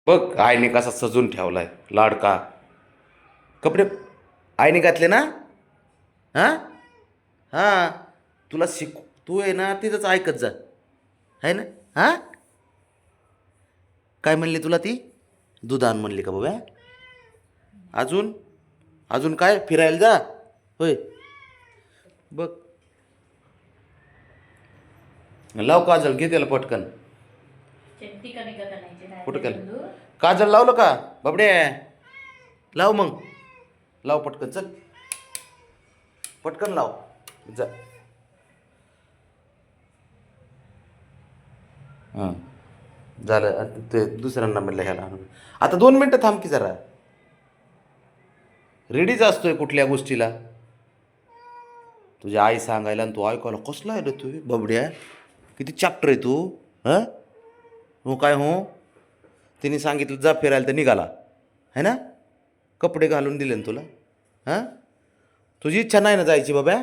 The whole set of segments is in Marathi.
बघ आईने कसा सजून ठेवलाय लाडका. कपडे आईने घातले ना. हां हां. तुला तू आहे ना तिथंच ऐकत जा, आहे ना. हां. काय म्हणली तुला ती? दूध आण म्हणली का बाबा? अजून अजून काय फिरायला जा. होय. बघ लाव काजल, घे त्याला पटकन. कुठं केलं काजल? लावलं का बाबडे? लाव मग, लाव पटकन, चल पटकन लाव जा. हां झालं. आता ते दुसऱ्यांना म्हणलं ह्याला आणून. आता 2 मिनटं थांब की जरा. रेडीच असतोय कुठल्या गोष्टीला. तुझी आई सांगायला आणि तू ऐकायला कसला आहे रे तू बबड्या. किती चॅप्टर आहे तू. हां. हो काय हो. तिने सांगितलं जा फिरायला तर निघाला, है ना. कपडे घालून दिले ना तुला. हां. तुझी इच्छा नाही ना जायची बाबा?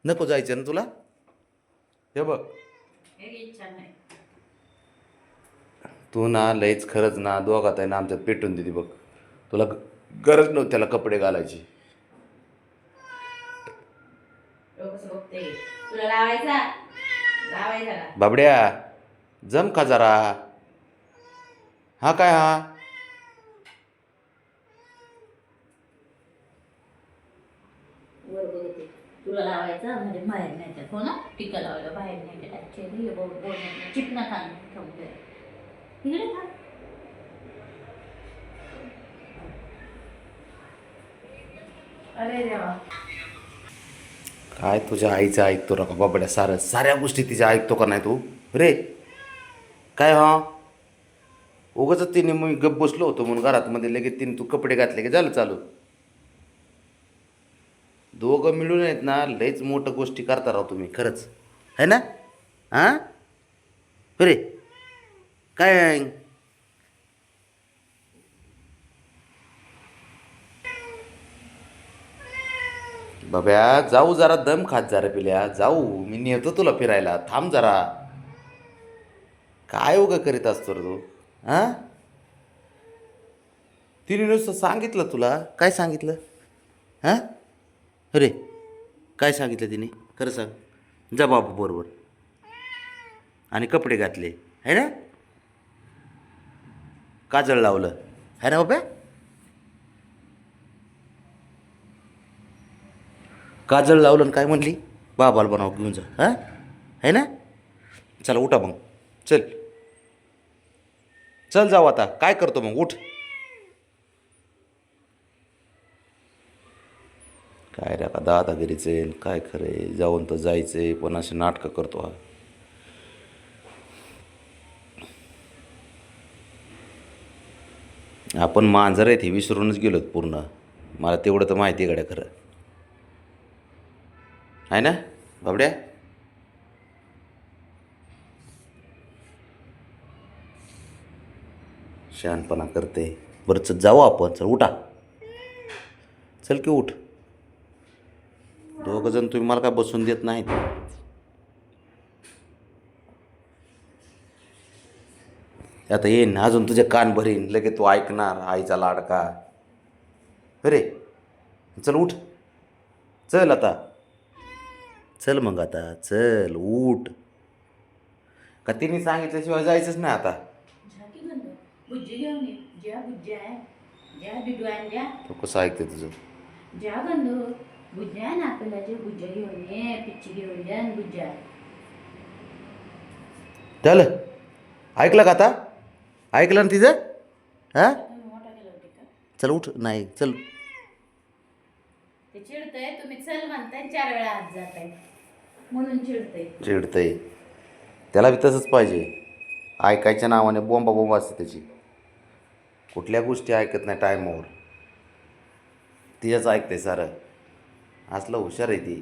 नको जायचं ना तुला? हे बघ तू ना लईच खरंच ना दोघात आहे ना आमच्यात पेटून दिली बघ. तुला गरज नव्हती त्याला कपडे घालायची. बाबड्या जम का जरा. हा काय हा. तुला लावायचा म्हणजे बाहेर नाही. हो ना, टिका लावायला बाहेर नाही. ऍक्च्युअली चिकना खाण ठेवते तिकडे खा. अरे देवा. काय तुझ्या आईचं ऐकतो ना का बाबड्या? साऱ्या गोष्टी तिच्या ऐकतो का नाही तू रे? काय हा. उगाच तिने मी गप बसलो होतो म्हणून घरात मध्ये लगेच तिने तू कपडे घातले की झालं चालू. दोघं मिळून आहेत ना लईच मोठं गोष्टी करता राव तुम्ही खरंच, है ना. हां रे काय. बाब्या जाऊ जरा दम खात जरा पिल्या जाऊ. मी नेतो तुला फिरायला, थांब जरा. काय उगं करीत असतो रे तू. हां. तिने नुसतं सांगितलं तुला. काय सांगितलं? हां अरे काय सांगितलं तिने खरं सांग. जा बाबा बरोबर. आणि कपडे घातले, है ना. काजळ लावलं, है ना बाबा. काजळ लावलं आणि काय म्हणली? बाबाला बनाव घेऊन जा. हां है ना. चला उठा मग. चल चल जाऊ आता. काय करतो मग उठ. काय रे का दादागिरीचे काय खरे. जाऊन तर जायचे पण असे नाटकं करतो हा. आपण मांजर आहेत हे विसरूनच गेलोत पूर्ण. मला तेवढं तर माहिती आहे गड्या खरं, आहे ना बाबड्या. शहाणपणा करते. बरं चल जाऊ आपण. चल उठा. चल की उठ. दोघं जण तुम्ही मला काय बसून देत नाहीत. आता येईन अजून तुझे कान भरीन लगेच तू ऐकणार आईचा लाडका. अरे चल उठ. चल आता. चल मग आता चल उठ. का तिने सांगितल्याशिवाय जायचंच नाही आता. झाकी बंद. बुज्जी घेऊन ये. ज्या बुज्जी आहे, ज्या बिडवान ज्या. तो कसं ऐकते तुझं. ज्या बंधू बुज्जा ना आपल्याला जे बुज्जा घेऊन ये. पिच्ची घेऊन द्या आणि बुज्जा. झालं ऐकलं का आता. ऐकलं ना तिचं. हां मोठा केला होते का? चल उठ. नाही चल. ते चिडतंय. तुम्ही चल म्हणताय 4 वेळा आत जाताय म्हणून चिडतंय. चिडतंय. त्याला बी तसंच पाहिजे. ऐकायच्या नावाने बोंबा बोंबा असते त्याची. कुठल्या गोष्टी ऐकत नाही टायमावर. तिच्याच ऐकते सारं. असलं हुशार आहे ती.